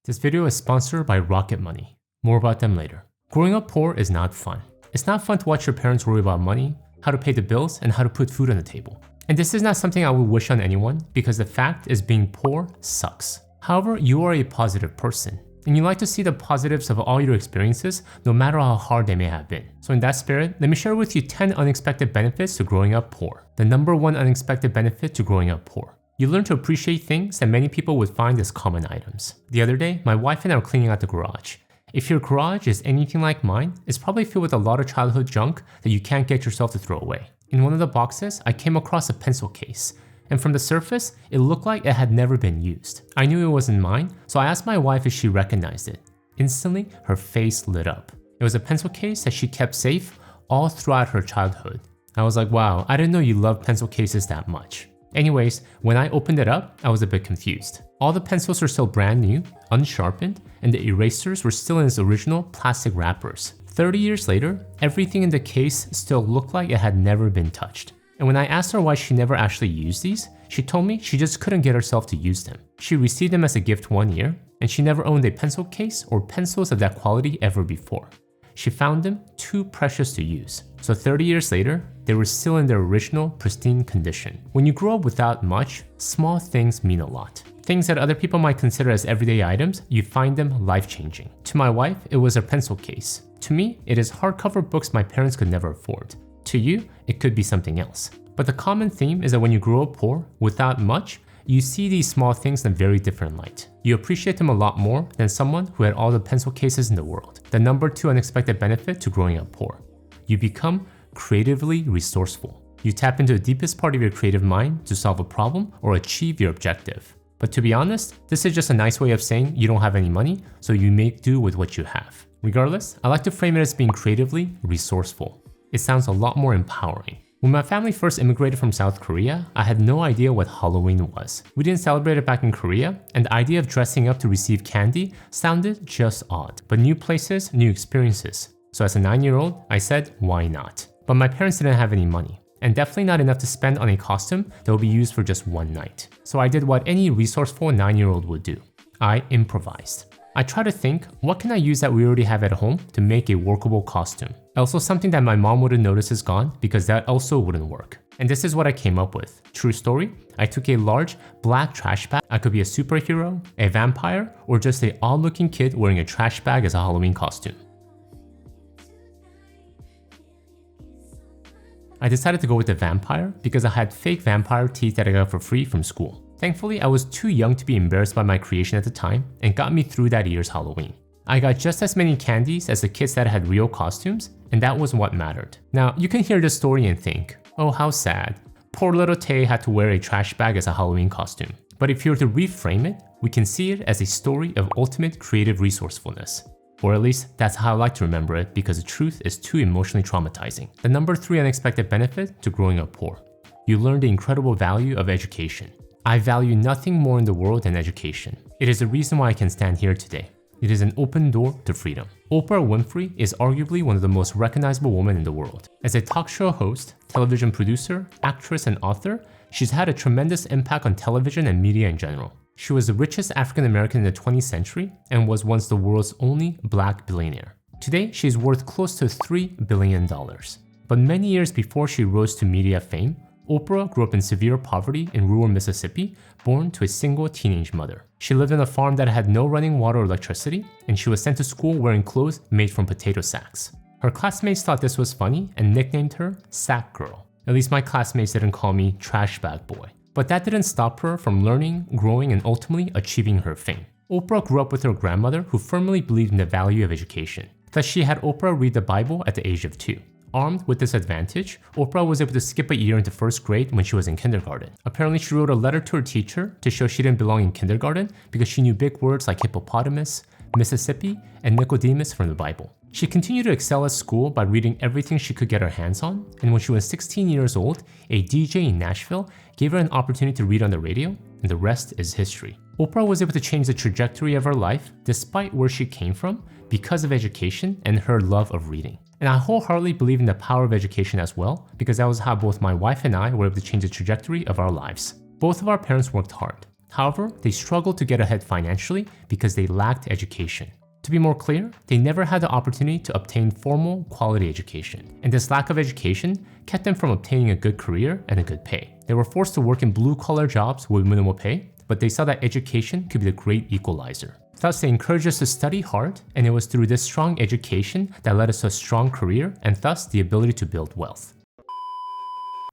This video is sponsored by Rocket Money. More about them later. Growing up poor is not fun. It's not fun to watch your parents worry about money, how to pay the bills, and how to put food on the table. And this is not something I would wish on anyone because the fact is being poor sucks. However, you are a positive person, and you like to see the positives of all your experiences no matter how hard they may have been. So in that spirit, let me share with you 10 unexpected benefits to growing up poor. The number one unexpected benefit to growing up poor. You learn to appreciate things that many people would find as common items. The other day, my wife and I were cleaning out the garage. If your garage is anything like mine, it's probably filled with a lot of childhood junk that you can't get yourself to throw away. In one of the boxes, I came across a pencil case, and from the surface, it looked like it had never been used. I knew it wasn't mine, so I asked my wife if she recognized it. Instantly, her face lit up. It was a pencil case that she kept safe all throughout her childhood. I was like, wow, I didn't know you loved pencil cases that much. Anyways, when I opened it up, I was a bit confused. All the pencils were still brand new, unsharpened, and the erasers were still in its original plastic wrappers. 30 years later, everything in the case still looked like it had never been touched. And when I asked her why she never actually used these, she told me she just couldn't get herself to use them. She received them as a gift one year, and she never owned a pencil case or pencils of that quality ever before. She found them too precious to use. So 30 years later, they were still in their original pristine condition. When you grow up without much, small things mean a lot. Things that other people might consider as everyday items, you find them life-changing. To my wife, it was a pencil case. To me, it is hardcover books my parents could never afford. To you, it could be something else. But the common theme is that when you grow up poor, without much, you see these small things in a very different light. You appreciate them a lot more than someone who had all the pencil cases in the world. The number two unexpected benefit to growing up poor. You become creatively resourceful. You tap into the deepest part of your creative mind to solve a problem or achieve your objective. But to be honest, this is just a nice way of saying you don't have any money, so you make do with what you have. Regardless, I like to frame it as being creatively resourceful. It sounds a lot more empowering. When my family first immigrated from South Korea, I had no idea what Halloween was. We didn't celebrate it back in Korea, and the idea of dressing up to receive candy sounded just odd. But new places, new experiences. So as a 9-year-old, I said, why not? But my parents didn't have any money, and definitely not enough to spend on a costume that would be used for just one night. So I did what any resourceful 9-year-old would do. I improvised. I try to think, what can I use that we already have at home to make a workable costume? Also something that my mom wouldn't notice is gone because that also wouldn't work. And this is what I came up with. True story, I took a large black trash bag. I could be a superhero, a vampire, or just a odd-looking kid wearing a trash bag as a Halloween costume. I decided to go with the vampire because I had fake vampire teeth that I got for free from school. Thankfully, I was too young to be embarrassed by my creation at the time and got me through that year's Halloween. I got just as many candies as the kids that had real costumes, and that was what mattered. Now, you can hear this story and think, oh, how sad. Poor little Tay had to wear a trash bag as a Halloween costume. But if you were to reframe it, we can see it as a story of ultimate creative resourcefulness. Or at least, that's how I like to remember it because the truth is too emotionally traumatizing. The number three unexpected benefit to growing up poor. You learn the incredible value of education. I value nothing more in the world than education. It is the reason why I can stand here today. It is an open door to freedom. Oprah Winfrey is arguably one of the most recognizable women in the world. As a talk show host, television producer, actress, and author, she's had a tremendous impact on television and media in general. She was the richest African American in the 20th century and was once the world's only black billionaire. Today, she is worth close to $3 billion. But many years before she rose to media fame, Oprah grew up in severe poverty in rural Mississippi, born to a single teenage mother. She lived on a farm that had no running water or electricity, and she was sent to school wearing clothes made from potato sacks. Her classmates thought this was funny and nicknamed her Sack Girl. At least my classmates didn't call me Trash Bag Boy. But that didn't stop her from learning, growing, and ultimately achieving her fame. Oprah grew up with her grandmother who firmly believed in the value of education. Thus, she had Oprah read the Bible at the age of 2. Armed with this advantage, Oprah was able to skip a year into first grade when she was in kindergarten. Apparently, she wrote a letter to her teacher to show she didn't belong in kindergarten because she knew big words like hippopotamus, Mississippi, and Nicodemus from the Bible. She continued to excel at school by reading everything she could get her hands on, and when she was 16 years old, a DJ in Nashville gave her an opportunity to read on the radio, and the rest is history. Oprah was able to change the trajectory of her life despite where she came from because of education and her love of reading. And I wholeheartedly believe in the power of education as well, because that was how both my wife and I were able to change the trajectory of our lives. Both of our parents worked hard. However, they struggled to get ahead financially because they lacked education. To be more clear, they never had the opportunity to obtain formal, quality education, and this lack of education kept them from obtaining a good career and a good pay. They were forced to work in blue-collar jobs with minimal pay, but they saw that education could be the great equalizer. Thus, they encouraged us to study hard, and it was through this strong education that led us to a strong career and thus the ability to build wealth.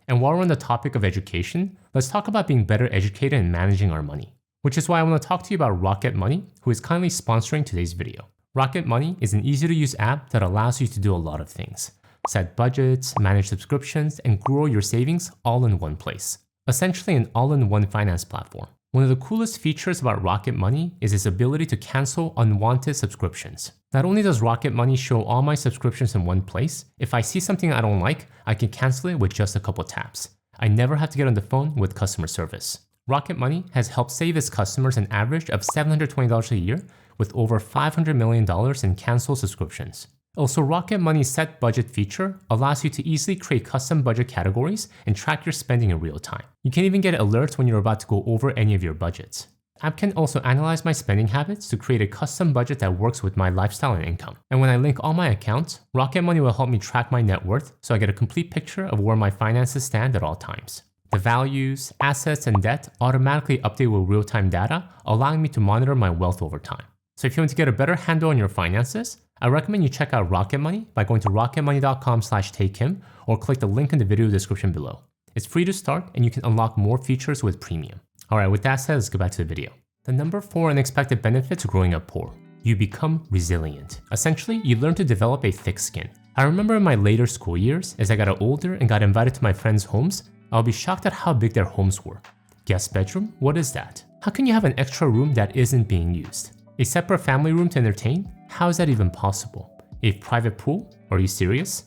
And while we're on the topic of education, let's talk about being better educated and managing our money. Which is why I want to talk to you about Rocket Money, who is kindly sponsoring today's video. Rocket Money is an easy-to-use app that allows you to do a lot of things. Set budgets, manage subscriptions, and grow your savings all in one place. Essentially an all-in-one finance platform. One of the coolest features about Rocket Money is its ability to cancel unwanted subscriptions. Not only does Rocket Money show all my subscriptions in one place, if I see something I don't like, I can cancel it with just a couple taps. I never have to get on the phone with customer service. Rocket Money has helped save its customers an average of $720 a year with over $500 million in canceled subscriptions. Also, Rocket Money's set budget feature allows you to easily create custom budget categories and track your spending in real time. You can even get alerts when you're about to go over any of your budgets. The app can also analyze my spending habits to create a custom budget that works with my lifestyle and income. And when I link all my accounts, Rocket Money will help me track my net worth so I get a complete picture of where my finances stand at all times. The values, assets, and debt automatically update with real-time data, allowing me to monitor my wealth over time. So if you want to get a better handle on your finances, I recommend you check out Rocket Money by going to rocketmoney.com/takehim or click the link in the video description below. It's free to start and you can unlock more features with premium. Alright, with that said, let's go back to the video. The number 4 unexpected benefit to growing up poor. You become resilient. Essentially, you learn to develop a thick skin. I remember in my later school years, as I got older and got invited to my friends' homes, I'll be shocked at how big their homes were. Guest bedroom? What is that? How can you have an extra room that isn't being used? A separate family room to entertain? How is that even possible? A private pool? Are you serious?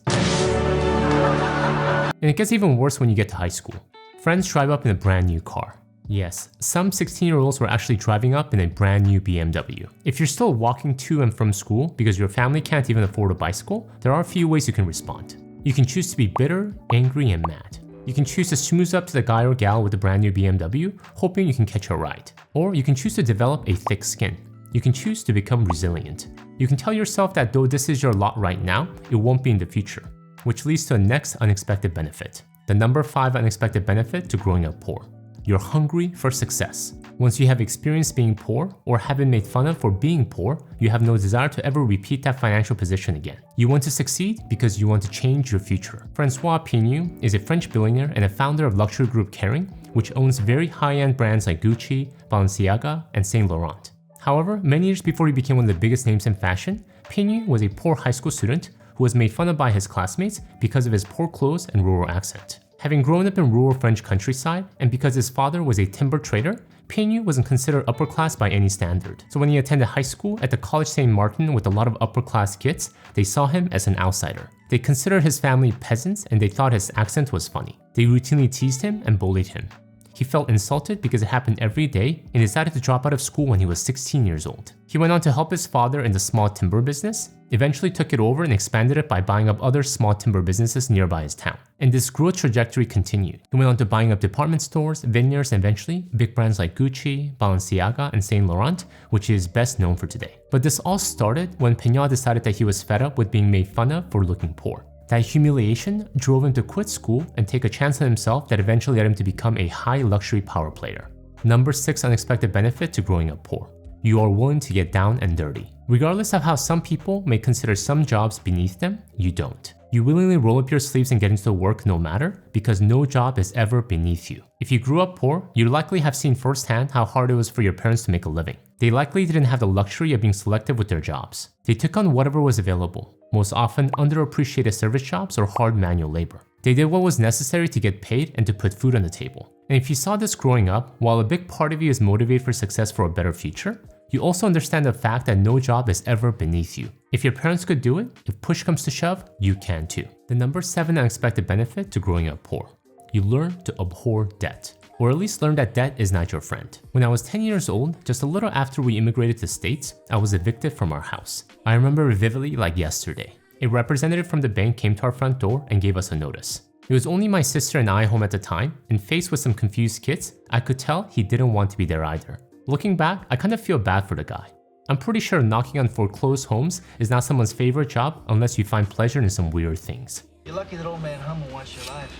And it gets even worse when you get to high school. Friends drive up in a brand new car. Yes, some 16-year-olds were actually driving up in a brand new BMW. If you're still walking to and from school because your family can't even afford a bicycle, there are a few ways you can respond. You can choose to be bitter, angry, and mad. You can choose to schmooze up to the guy or gal with the brand new BMW, hoping you can catch a ride. Or you can choose to develop a thick skin. You can choose to become resilient. You can tell yourself that though this is your lot right now, it won't be in the future. Which leads to the next unexpected benefit. The number 5 unexpected benefit to growing up poor. You're hungry for success. Once you have experienced being poor or have been made fun of for being poor, you have no desire to ever repeat that financial position again. You want to succeed because you want to change your future. Francois Pignou is a French billionaire and a founder of luxury group Kering, which owns very high-end brands like Gucci, Balenciaga, and Saint Laurent. However, many years before he became one of the biggest names in fashion, Pignou was a poor high school student who was made fun of by his classmates because of his poor clothes and rural accent. Having grown up in rural French countryside, and because his father was a timber trader, Pignou wasn't considered upper class by any standard. So when he attended high school at the College St. Martin with a lot of upper class kids, they saw him as an outsider. They considered his family peasants and they thought his accent was funny. They routinely teased him and bullied him. He felt insulted because it happened every day and decided to drop out of school when he was 16 years old. He went on to help his father in the small timber business, eventually took it over and expanded it by buying up other small timber businesses nearby his town. And this growth trajectory continued. He went on to buying up department stores, vineyards, and eventually big brands like Gucci, Balenciaga, and Saint Laurent, which he is best known for today. But this all started when Pignou decided that he was fed up with being made fun of for looking poor. That humiliation drove him to quit school and take a chance on himself that eventually led him to become a high luxury power player. Number 6 unexpected benefit to growing up poor. You are willing to get down and dirty. Regardless of how some people may consider some jobs beneath them, you don't. You willingly roll up your sleeves and get into work no matter, because no job is ever beneath you. If you grew up poor, you likely have seen firsthand how hard it was for your parents to make a living. They likely didn't have the luxury of being selective with their jobs. They took on whatever was available, most often underappreciated service jobs or hard manual labor. They did what was necessary to get paid and to put food on the table. And if you saw this growing up, while a big part of you is motivated for success for a better future, you also understand the fact that no job is ever beneath you. If your parents could do it, if push comes to shove, you can too. The number 7 unexpected benefit to growing up poor. You learn to abhor debt. Or at least learn that debt is not your friend. When I was 10 years old, just a little after we immigrated to the States, I was evicted from our house. I remember it vividly like yesterday. A representative from the bank came to our front door and gave us a notice. It was only my sister and I home at the time, and faced with some confused kids, I could tell he didn't want to be there either. Looking back, I kind of feel bad for the guy. I'm pretty sure knocking on foreclosed homes is not someone's favorite job unless you find pleasure in some weird things. You're lucky that old man Hummer wants your life.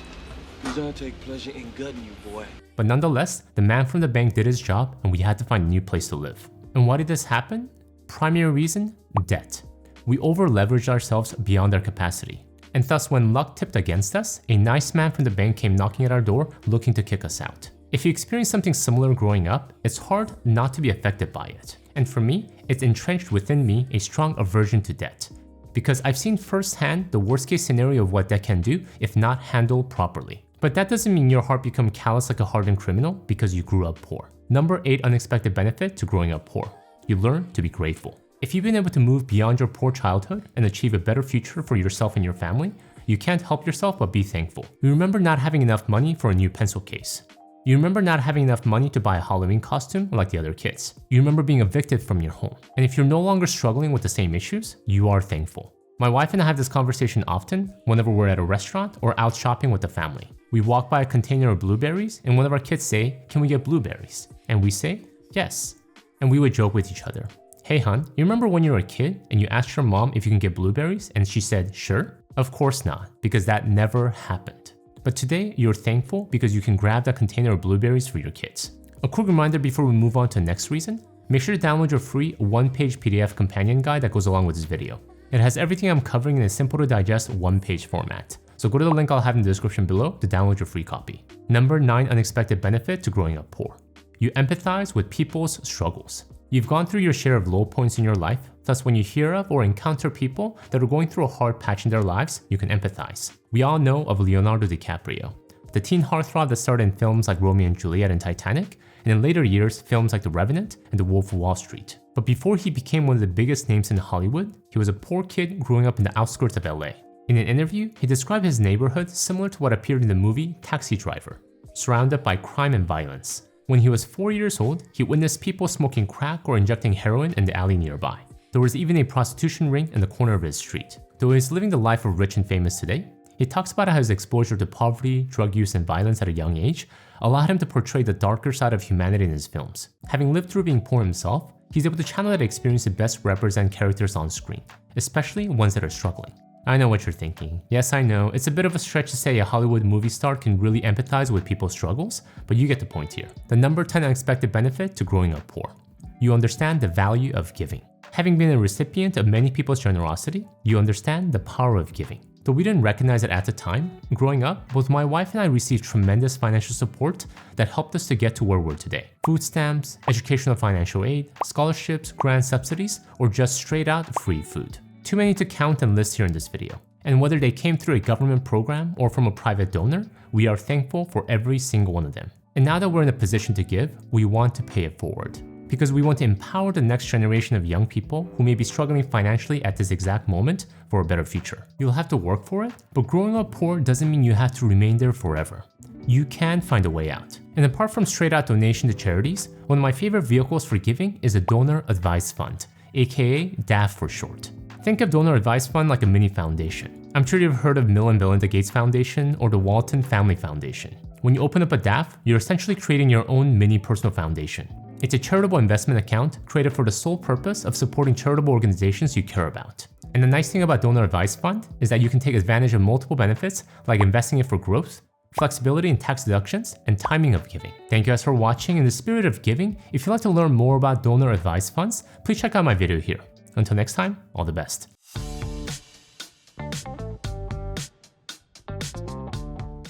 He's gonna take pleasure in gutting you, boy. But nonetheless, the man from the bank did his job and we had to find a new place to live. And why did this happen? Primary reason? Debt. We over-leveraged ourselves beyond our capacity. And thus, when luck tipped against us, a nice man from the bank came knocking at our door looking to kick us out. If you experience something similar growing up, it's hard not to be affected by it. And for me, it's entrenched within me a strong aversion to debt. Because I've seen firsthand the worst case scenario of what debt can do if not handled properly. But that doesn't mean your heart become callous like a hardened criminal because you grew up poor. Number 8 unexpected benefit to growing up poor. You learn to be grateful. If you've been able to move beyond your poor childhood and achieve a better future for yourself and your family, you can't help yourself but be thankful. You remember not having enough money for a new pencil case. You remember not having enough money to buy a Halloween costume like the other kids. You remember being evicted from your home. And if you're no longer struggling with the same issues, you are thankful. My wife and I have this conversation often whenever we're at a restaurant or out shopping with the family. We walk by a container of blueberries and one of our kids say, "Can we get blueberries?" And we say, "Yes." And we would joke with each other. "Hey hun, you remember when you were a kid and you asked your mom if you can get blueberries and she said, 'Sure'? Of course not, because that never happened. But today, you're thankful because you can grab that container of blueberries for your kids." A quick reminder before we move on to the next reason, make sure to download your free one-page PDF companion guide that goes along with this video. It has everything I'm covering in a simple to digest one-page format. So go to the link I'll have in the description below to download your free copy. Number 9 unexpected benefit to growing up poor. You empathize with people's struggles. You've gone through your share of low points in your life, thus when you hear of or encounter people that are going through a hard patch in their lives, you can empathize. We all know of Leonardo DiCaprio, the teen heartthrob that starred in films like Romeo and Juliet and Titanic, and in later years, films like The Revenant and The Wolf of Wall Street. But before he became one of the biggest names in Hollywood, he was a poor kid growing up in the outskirts of LA. In an interview, he described his neighborhood similar to what appeared in the movie Taxi Driver, surrounded by crime and violence. When he was 4 years old, he witnessed people smoking crack or injecting heroin in the alley nearby. There was even a prostitution ring in the corner of his street. Though he's living the life of rich and famous today, he talks about how his exposure to poverty, drug use, and violence at a young age allowed him to portray the darker side of humanity in his films. Having lived through being poor himself, he's able to channel that experience to best represent characters on screen, especially ones that are struggling. I know what you're thinking. Yes, I know, it's a bit of a stretch to say a Hollywood movie star can really empathize with people's struggles, but you get the point here. The number 10 unexpected benefit to growing up poor. You understand the value of giving. Having been a recipient of many people's generosity, you understand the power of giving. Though we didn't recognize it at the time, growing up, both my wife and I received tremendous financial support that helped us to get to where we're today. Food stamps, educational financial aid, scholarships, grant subsidies, or just straight out free food. Too many to count and list here in this video. And whether they came through a government program or from a private donor, we are thankful for every single one of them. And now that we're in a position to give, we want to pay it forward. Because we want to empower the next generation of young people who may be struggling financially at this exact moment for a better future. You'll have to work for it, but growing up poor doesn't mean you have to remain there forever. You can find a way out. And apart from straight out donation to charities, one of my favorite vehicles for giving is a Donor Advice Fund, aka DAF for short. Think of Donor Advice Fund like a mini foundation. I'm sure you've heard of Bill and Melinda Gates Foundation or the Walton Family Foundation. When you open up a DAF, you're essentially creating your own mini personal foundation. It's a charitable investment account created for the sole purpose of supporting charitable organizations you care about. And the nice thing about Donor Advice Fund is that you can take advantage of multiple benefits like investing it for growth, flexibility in tax deductions, and timing of giving. Thank you guys for watching. In the spirit of giving, if you'd like to learn more about Donor Advice Funds, please check out my video here. Until next time, all the best.